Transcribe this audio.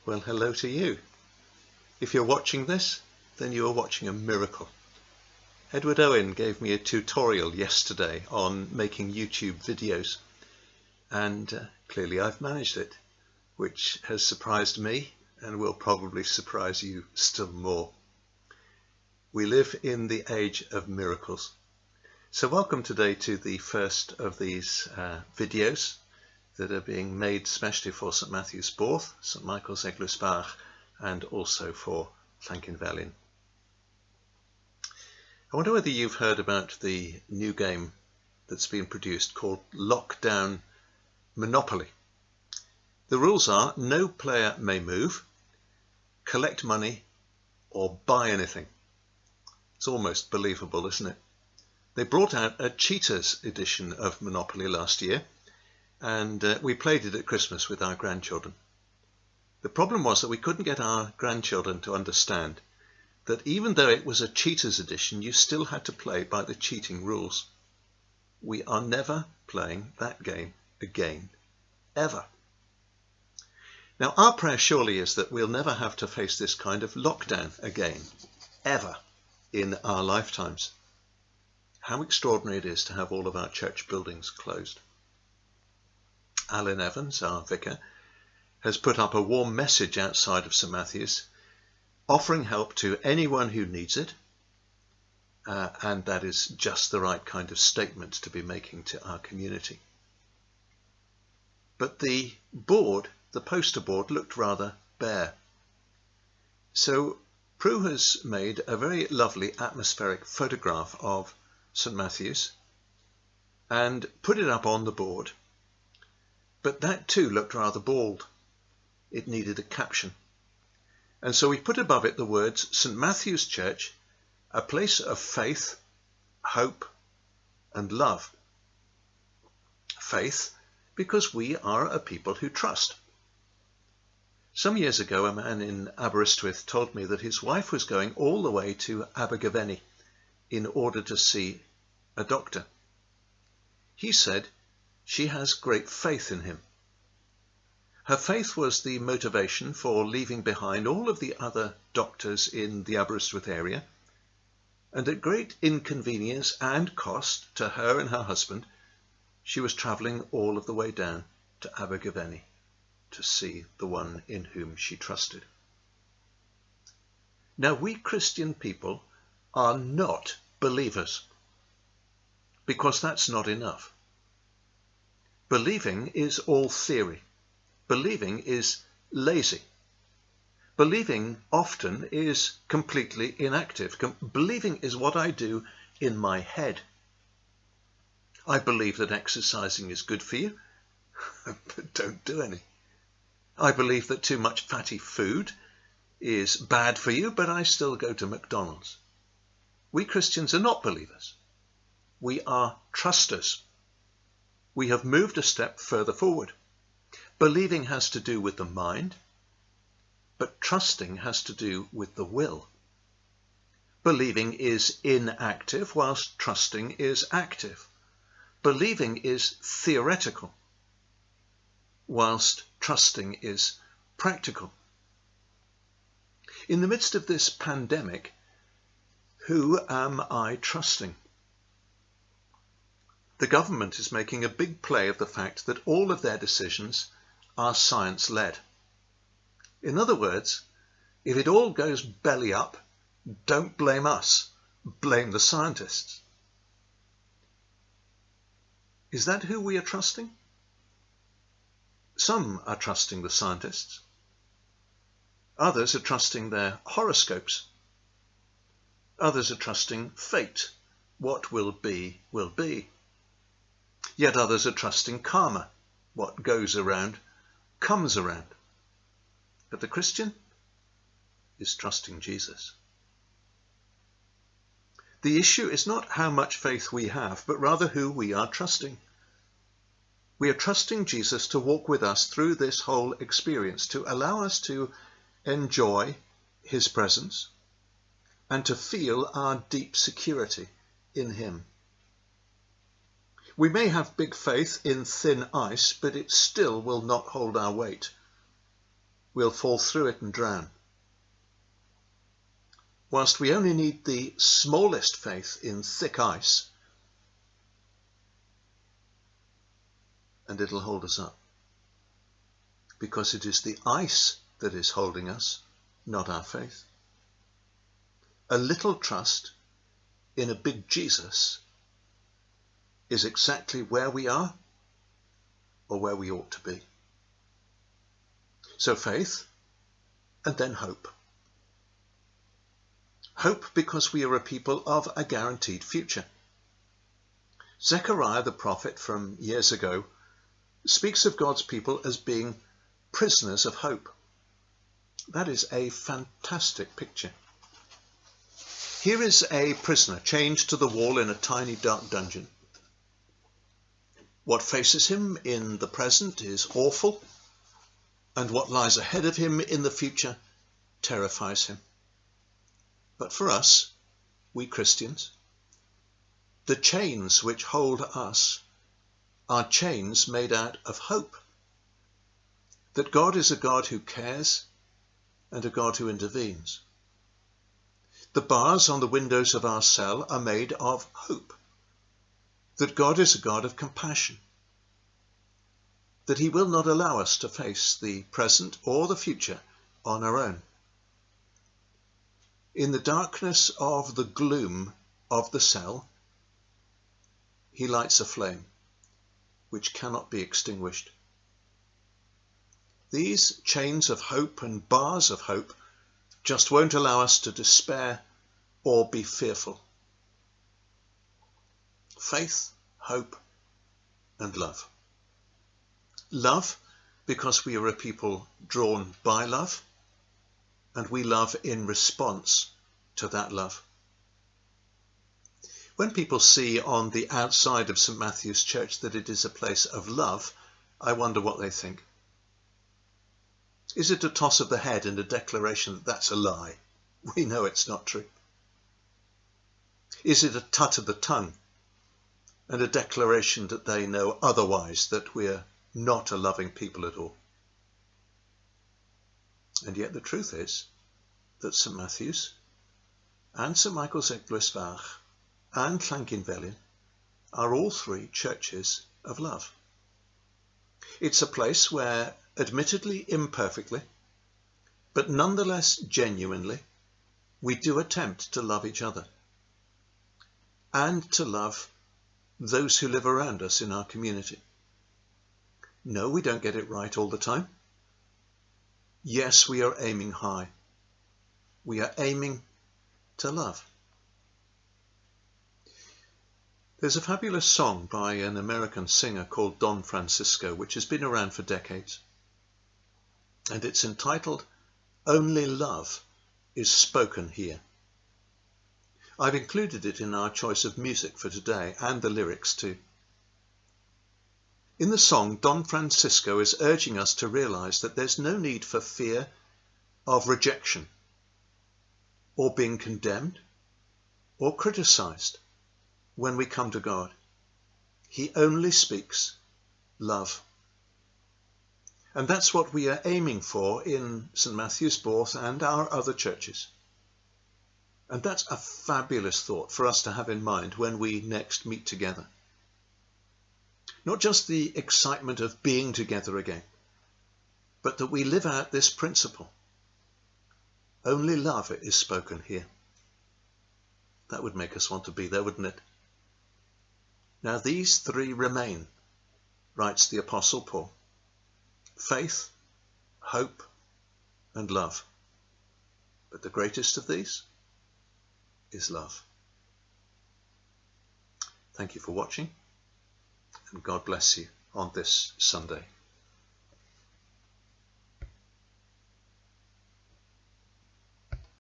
Well, hello to you. If you're watching this, then you are watching a miracle. Edward Owen gave me a tutorial yesterday on making YouTube videos, and clearly I've managed it, which has surprised me and will probably surprise you still more. We live in the age of miracles. So welcome today to the first of these videos that are being made specially for St Matthew's Borth, St Michael's Eglwysbach, and also for Llankenvelin. I wonder whether you've heard about the new game that's been produced called Lockdown Monopoly. The rules are no player may move, collect money, or buy anything. It's almost believable, isn't it? They brought out a cheaters edition of Monopoly last year, and we played it at Christmas with our grandchildren. The problem was that we couldn't get our grandchildren to understand that even though it was a cheaters edition, you still had to play by the cheating rules. We are never playing that game again, ever. Now, our prayer surely is that we'll never have to face this kind of lockdown again, ever, in our lifetimes. How extraordinary it is to have all of our church buildings closed. Alan Evans, our vicar, has put up a warm message outside of St Matthew's, offering help to anyone who needs it, and that is just the right kind of statement to be making to our community. But the board, the poster board, looked rather bare. So Prue has made a very lovely atmospheric photograph of St Matthew's and put it up on the board. But that too looked rather bald. It needed a caption. And so we put above it the words, St Matthew's Church, a place of faith, hope, and love. Faith, because we are a people who trust. Some years ago, a man in Aberystwyth told me that his wife was going all the way to Abergavenny in order to see a doctor. He said she has great faith in him. Her faith was the motivation for leaving behind all of the other doctors in the Aberystwyth area, and at great inconvenience and cost to her and her husband, she was travelling all of the way down to Abergavenny to see the one in whom she trusted. Now, we Christian people are not believers, because that's not enough. Believing is all theory. Believing is lazy. Believing often is completely inactive. Believing is what I do in my head. I believe that exercising is good for you, but don't do any. I believe that too much fatty food is bad for you, but I still go to McDonald's. We Christians are not believers. We are trusters. We have moved a step further forward. Believing has to do with the mind, but trusting has to do with the will. Believing is inactive, whilst trusting is active. Believing is theoretical, whilst trusting is practical. In the midst of this pandemic, who am I trusting? The government is making a big play of the fact that all of their decisions are science-led. In other words, if it all goes belly up, don't blame us, blame the scientists. Is that who we are trusting? Some are trusting the scientists. Others are trusting their horoscopes. Others are trusting fate. What will be, will be. Yet others are trusting karma. What goes around, comes around. But the Christian is trusting Jesus. The issue is not how much faith we have, but rather who we are trusting. We are trusting Jesus to walk with us through this whole experience, to allow us to enjoy his presence and to feel our deep security in him. We may have big faith in thin ice, but it still will not hold our weight. we'll fall through it and drown. Whilst we only need the smallest faith in thick ice, and it'll hold us up. Because it is the ice that is holding us, not our faith. A little trust in a big Jesus is exactly where we are or where we ought to be. So faith and then hope. Hope because we are a people of a guaranteed future. Zechariah the prophet from years ago speaks of God's people as being prisoners of hope. That is a fantastic picture. Here is a prisoner chained to the wall in a tiny dark dungeon. What faces him in the present is awful, and what lies ahead of him in the future terrifies him. But for us, we Christians, the chains which hold us are chains made out of hope. That God is a God who cares and a God who intervenes. The bars on the windows of our cell are made of hope. That God is a God of compassion. That he will not allow us to face the present or the future on our own. In the darkness of the gloom of the cell, he lights a flame which cannot be extinguished. These chains of hope and bars of hope just won't allow us to despair or be fearful. Faith, hope, and love. Love, because we are a people drawn by love, and we love in response to that love. When people see on the outside of St. Matthew's Church that it is a place of love, I wonder what they think. Is it a toss of the head and a declaration that that's a lie? We know it's not true. Is it a tut of the tongue and a declaration that they know otherwise, that we're not a loving people at all? And yet the truth is that St. Matthew's and St. Michael's Eglwysfach and Llankinfelin are all three churches of love. It's a place where, admittedly imperfectly, but nonetheless genuinely, we do attempt to love each other and to love those who live around us in our community. No, we don't get it right all the time. Yes, we are aiming high. We are aiming to love. There's a fabulous song by an American singer called Don Francisco, which has been around for decades. And it's entitled, "Only Love is Spoken Here." I've included it in our choice of music for today, and the lyrics too. In the song, Don Francisco is urging us to realize that there's no need for fear of rejection, or being condemned, or criticized when we come to God. He only speaks love. And that's what we are aiming for in St. Matthew's Bourth and our other churches. And that's a fabulous thought for us to have in mind when we next meet together. Not just the excitement of being together again, but that we live out this principle. Only love is spoken here. That would make us want to be there, wouldn't it? Now these three remain, writes the Apostle Paul. Faith, hope, and love. But the greatest of these is love. Thank you for watching, and God bless you on this Sunday.